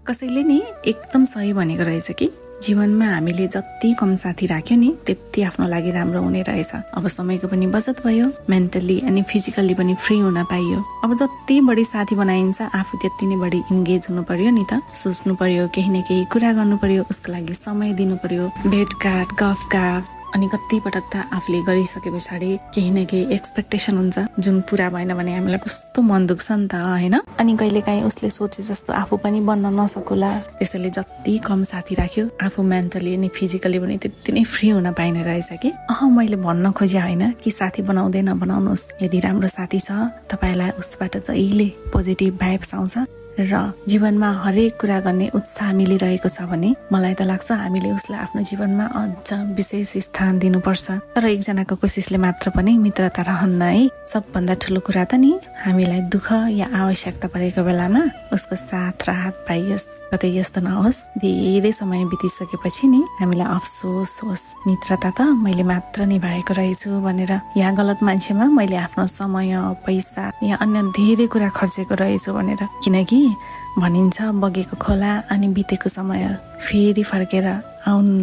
कसैले नि एकदम सही भनेको रहेछ कि जीवनमा हामीले जति कम साथी राख्यो नि त्यति आफ्नो लागि राम्रो हुने रहेछ। अब समयको पनि बचत भयो, मेन्टली अनि फिजिकल्ली पनि फ्री हुन पाइयो। अब जति बढी साथी बनाइन्छ आफू त्यति नै बढी इन्गेज हुनु पर्यो नि त। सोच्नु पर्यो, केही न केही कुरा गर्नु पर्यो, उसको लागि समय दिनु पर्यो, भेटघाट गफगाफ। अनि कति पटक त आफूले गरिसके पछाडि केही न केही एक्सपेक्टेसन हुन्छ जुन पूरा भएन भने हामीलाई कस्तो मन दुख्छ नि त हैन। अनि कहिलेकाहीँ उसले सोचे जस्तो आफू पनि बन्न नसकुला। त्यसैले जति कम साथी राख्यो आफू मेन्टली अनि फिजिकली पनि त्यति नै फ्री हुन पाइने रहेछ कि। मैले भन्न खोजे होइन कि साथी बनाउँदै नबनाउनुहोस्। यदि राम्रो साथी छ तपाईलाई उसबाट जहिले पोजिटिभ भाइब्स आउँछ र जीवनमा हरेक कुरा गर्ने उत्साह मिलिरहेको छ भने मलाई त लाग्छ हामीले उसलाई आफ्नो जीवनमा अझ विशेष स्थान दिनुपर्छ। तर एकजनाको कोसिसले मात्र पनि मित्रता रहन्न है। सबभन्दा ठुलो कुरा त नि हामीलाई दुःख या आवश्यकता परेको बेलामा उसको साथ राहत पाइयोस्। कतै यस्तो नहोस् धेरै समय बितिसकेपछि नि हामीलाई अफसोस होस् मित्रता त मैले मात्र निभाएको रहेछु भनेर, या गलत मान्छेमा मैले आफ्नो समय पैसा या अन्य धेरै कुरा खर्चेको रहेछु भनेर। किनकि भनिन्छ बगेको खोला अनि बितेको समय फेरि फर्केर आउनु